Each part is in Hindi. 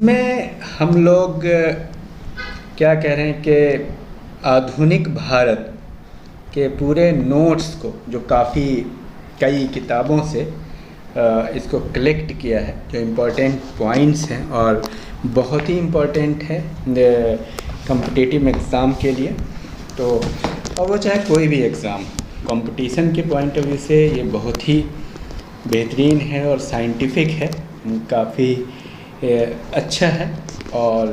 में हम लोग क्या कह रहे हैं कि आधुनिक भारत के पूरे नोट्स को जो काफ़ी कई किताबों से इसको कलेक्ट किया है, जो इम्पोर्टेंट पॉइंट्स हैं और बहुत ही इम्पोर्टेंट है कॉम्पिटिटिव एग्ज़ाम के लिए। तो और वो चाहे कोई भी एग्ज़ाम, कंपटीशन के पॉइंट ऑफ व्यू से ये बहुत ही बेहतरीन है और साइंटिफिक है, काफ़ी अच्छा है और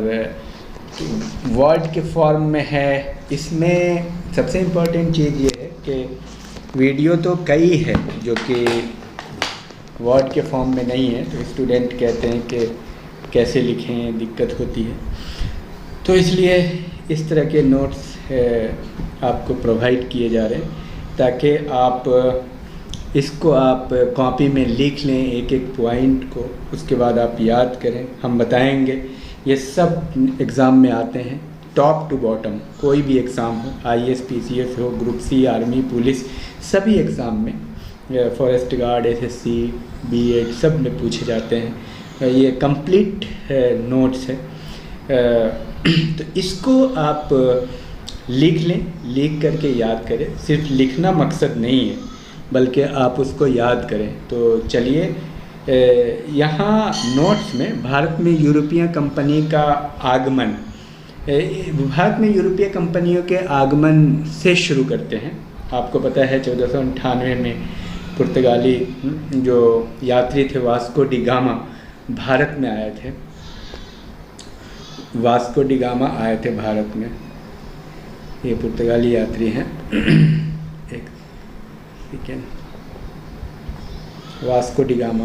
वर्ड के फॉर्म में है। इसमें सबसे इम्पोर्टेंट चीज़ ये है कि वीडियो तो कई है जो कि वर्ड के फॉर्म में नहीं है, तो स्टूडेंट कहते हैं कि कैसे लिखें, दिक्कत होती है। तो इसलिए इस तरह के नोट्स आपको प्रोवाइड किए जा रहे हैं ताकि आप इसको आप कॉपी में लिख लें एक एक पॉइंट को, उसके बाद आप याद करें। हम बताएंगे, ये सब एग्ज़ाम में आते हैं टॉप टू बॉटम, कोई भी एग्ज़ाम हो, IAS PCS हो, ग्रुप C, आर्मी, पुलिस, सभी एग्ज़ाम में, फॉरेस्ट गार्ड, SSC, B.Ed सब में पूछे जाते हैं। ये कंप्लीट नोट्स है। तो इसको आप लिख लें, लिख करके याद करें। सिर्फ लिखना मकसद नहीं है बल्कि आप उसको याद करें। तो चलिए, यहाँ नोट्स में भारत में यूरोपीय कंपनी का आगमन, भारत में यूरोपीय कंपनियों के आगमन से शुरू करते हैं। आपको पता है 1498 में पुर्तगाली जो यात्री थे वास्को डी गामा भारत में आए थे। वास्को डी गामा आए थे भारत में, ये पुर्तगाली यात्री हैं। एक सेकेंड, वास्को डी गामा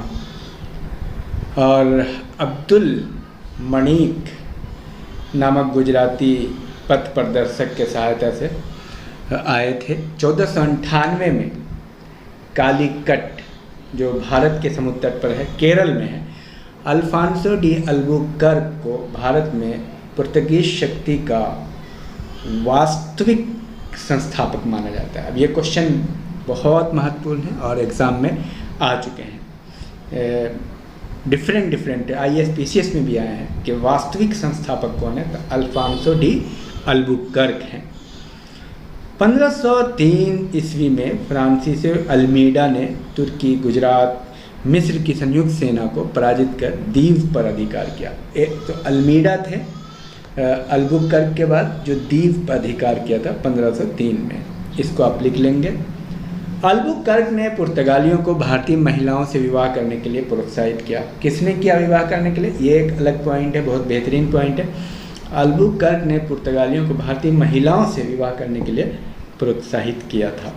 और अब्दुल मणिक नामक गुजराती पथ प्रदर्शक के सहायता से आए थे। 1498 में कालीकट जो भारत के समुद्र तट पर है, केरल में है, अल्फांसो डी अल्बुकर्क को भारत में पुर्तगीज शक्ति का वास्तविक संस्थापक माना जाता है। अब ये क्वेश्चन बहुत महत्वपूर्ण है और एग्ज़ाम में आ चुके हैं। डिफरेंट IAS PCS में भी आए हैं कि वास्तविक संस्थापक कौन है, तो अल्फांसो डी अल्बुकर्क हैं। 1503 ईस्वी में फ्रांसीसी अल्मीडा ने तुर्की, गुजरात, मिस्र की संयुक्त सेना को पराजित कर दीव पर अधिकार किया। एक तो अल्मीडा थे, अल्बुकर्क के बाद जो दीव पर अधिकार किया था 1503 में, इसको आप लिख लेंगे। अल्बुकर्क ने पुर्तगालियों को भारतीय महिलाओं से विवाह करने के लिए प्रोत्साहित किया। किसने किया विवाह करने के लिए, ये एक अलग पॉइंट है, बहुत बेहतरीन पॉइंट है। अल्बुकर्क ने पुर्तगालियों को भारतीय महिलाओं से विवाह करने के लिए प्रोत्साहित किया था।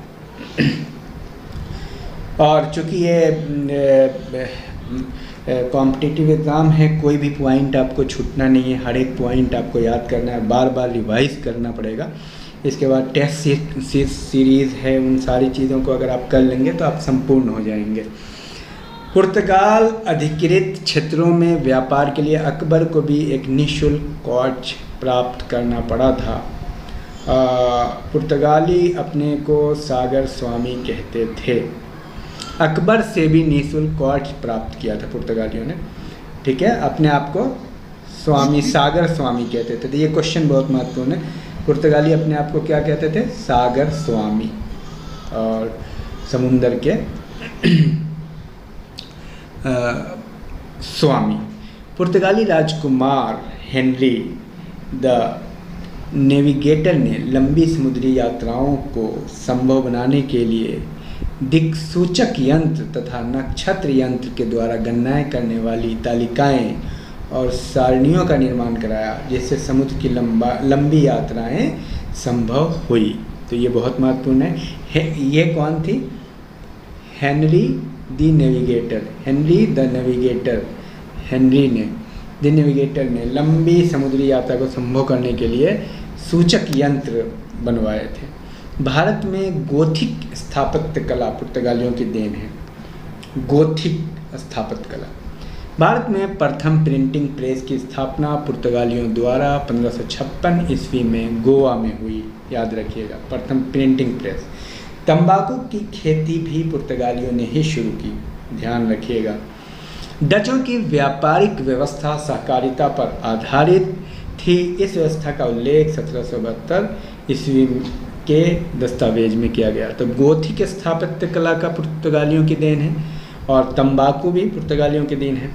और चूँकि ये कॉम्पिटिटिव एग्ज़ाम है, कोई भी पॉइंट आपको छूटना नहीं है, हर एक पॉइंट आपको याद करना है, बार बार रिवाइज करना पड़ेगा। इसके बाद टेस्ट सीरीज़ है, उन सारी चीज़ों को अगर आप कर लेंगे तो आप संपूर्ण हो जाएंगे। पुर्तगाल अधिकृत क्षेत्रों में व्यापार के लिए अकबर को भी एक निःशुल्क कोच प्राप्त करना पड़ा था। पुर्तगाली अपने को सागर स्वामी कहते थे। अकबर से भी निःशुल्क कोच प्राप्त किया था पुर्तगालियों ने, ठीक है, अपने आप को स्वामी, सागर स्वामी कहते थे। तो ये क्वेश्चन बहुत महत्वपूर्ण है। पुर्तगाली अपने आप को क्या कहते थे, सागर स्वामी, और समुंदर के स्वामी। पुर्तगाली राजकुमार हेनरी द नेविगेटर ने लंबी समुद्री यात्राओं को संभव बनाने के लिए दिक्सूचक यंत्र तथा नक्षत्र यंत्र के द्वारा गणनाएं करने वाली तालिकाएं और सारणियों का निर्माण कराया, जिससे समुद्र की लंबी यात्राएं संभव हुई। तो ये बहुत महत्वपूर्ण है। ये कौन थी, Henry the navigator, Henry the navigator, Henry ने द नेविगेटर ने लंबी समुद्री यात्रा को संभव करने के लिए सूचक यंत्र बनवाए थे। भारत में गोथिक स्थापत्य कला पुर्तगालियों की देन है। गोथिक स्थापत्य कला, भारत में प्रथम प्रिंटिंग प्रेस की स्थापना पुर्तगालियों द्वारा 1556 ईस्वी में गोवा में हुई। याद रखिएगा, प्रथम प्रिंटिंग प्रेस। तंबाकू की खेती भी पुर्तगालियों ने ही शुरू की, ध्यान रखिएगा। डचों की व्यापारिक व्यवस्था सहकारिता पर आधारित थी। इस व्यवस्था का उल्लेख 1772 ईस्वी के दस्तावेज में किया गया। तो गोथिक स्थापत्य कला का पुर्तगालियों की देन है और तंबाकू भी पुर्तगालियों की देन है।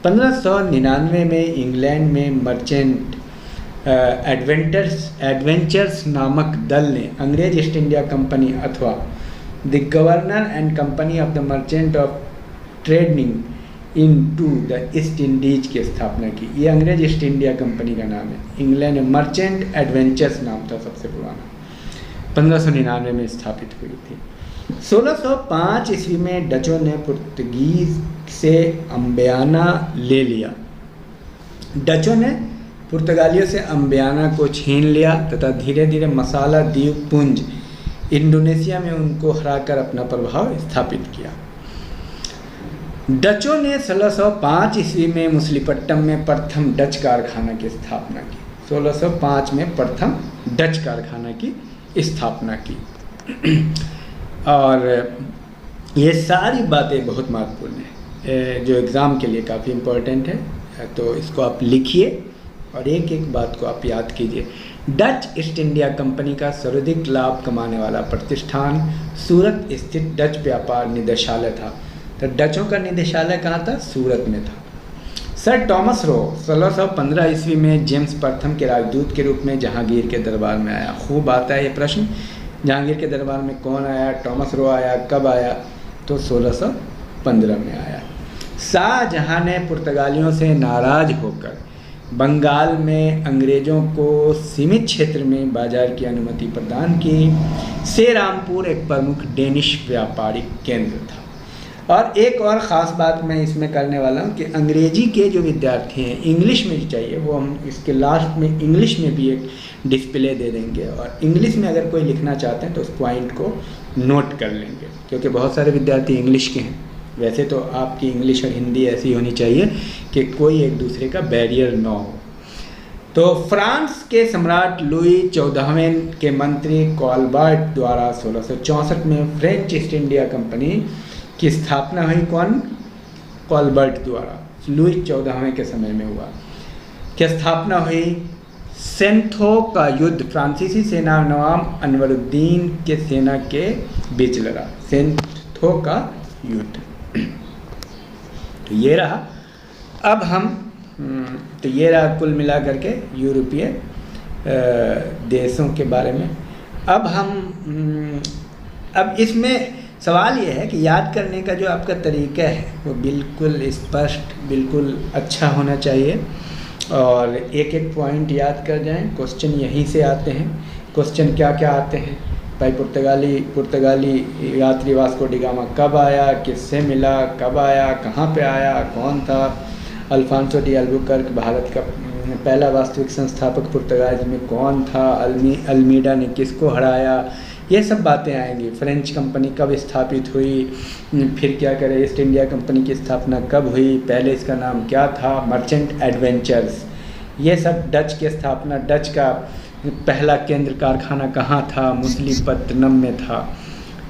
1599 में इंग्लैंड में मर्चेंट एडवेंचर्स नामक दल ने अंग्रेज ईस्ट इंडिया कंपनी अथवा the governor and company of the merchant of trading into the East Indies की स्थापना की। ये अंग्रेज ईस्ट इंडिया कंपनी का नाम है। इंग्लैंड में मर्चेंट एडवेंचर्स नाम था सबसे पुराना, 1599 में स्थापित हुई थी। 1605 ईस्वी में डचों ने पुर्तगीज से अम्बियाना ले लिया। डचों ने पुर्तगालियों से अम्बियाना को छीन लिया तथा धीरे धीरे मसाला द्वीप पुंज इंडोनेशिया में उनको हराकर अपना प्रभाव स्थापित किया। डचों ने 1605 ईस्वी में मछलीपट्टनम में प्रथम डच कारखाना की स्थापना की। 1605 में प्रथम डच कारखाना की स्थापना की। और ये सारी बातें बहुत महत्वपूर्ण हैं जो एग्ज़ाम के लिए काफ़ी इम्पोर्टेंट है, तो इसको आप लिखिए और एक एक बात को आप याद कीजिए। डच ईस्ट इंडिया कंपनी का सर्वाधिक लाभ कमाने वाला प्रतिष्ठान सूरत स्थित डच व्यापार निदेशालय था। तो डचों का निदेशालय कहाँ था? सूरत में था। सर टॉमस रो 1615 ईस्वी में जेम्स प्रथम के राजदूत के रूप में जहांगीर के दरबार में आया। खूब आता है ये प्रश्न, जहांगीर के दरबार में कौन आया? टॉमस रो आया। कब आया? तो 1615 में आया। शाहजहां ने पुर्तगालियों से नाराज होकर बंगाल में अंग्रेज़ों को सीमित क्षेत्र में बाजार की अनुमति प्रदान की। सेरामपुर एक प्रमुख डेनिश व्यापारिक केंद्र था। और एक और ख़ास बात मैं इसमें करने वाला हूँ कि अंग्रेजी के जो विद्यार्थी हैं इंग्लिश में जो चाहिए वो हम इसके लास्ट में इंग्लिश में भी एक डिस्प्ले दे देंगे, और इंग्लिश में अगर कोई लिखना चाहते हैं तो उस पॉइंट को नोट कर लेंगे, क्योंकि बहुत सारे विद्यार्थी इंग्लिश के हैं। वैसे तो आपकी इंग्लिश और हिंदी ऐसी होनी चाहिए कि कोई एक दूसरे का बैरियर ना हो। तो फ्रांस के सम्राट लुई 14वें के मंत्री कॉलबर्ट द्वारा 1664 में फ्रेंच ईस्ट इंडिया कंपनी की स्थापना हुई। कौन? कॉलबर्ट द्वारा लुई 14वें के समय में हुआ की स्थापना हुई। सेंथो का युद्ध फ्रांसीसी सेना नवाब अनवरुद्दीन के सेना के बीच लड़ा। सेंथो का युद्ध। तो ये रहा। अब हम तो ये रहा कुल मिला करके यूरोपीय देशों के बारे में। अब हम अब इसमें सवाल ये है कि याद करने का जो आपका तरीका है वो बिल्कुल स्पष्ट, बिल्कुल अच्छा होना चाहिए और एक एक पॉइंट याद कर जाएं। क्वेश्चन यहीं से आते हैं। क्वेश्चन क्या क्या आते हैं भाई? पुर्तगाली यात्री वास्को डी गामा कब आया, किससे मिला, कब आया, कहाँ पे आया, कौन था? अल्फांसो डी अल्बुकर्क भारत का पहला वास्तविक संस्थापक पुर्तगाल में कौन था? अल्मीडा ने किसको हराया? ये सब बातें आएंगी। फ्रेंच कंपनी कब स्थापित हुई, फिर क्या करे, ईस्ट इंडिया कंपनी की स्थापना कब हुई, पहले इसका नाम क्या था, मर्चेंट एडवेंचर्स, ये सब डच की स्थापना, डच का पहला केंद्र कारखाना कहाँ था, मछलीपट्टनम में था।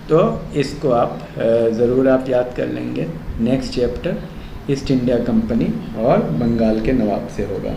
तो इसको आप ज़रूर आप याद कर लेंगे। Next chapter east India company और बंगाल के नवाब से होगा।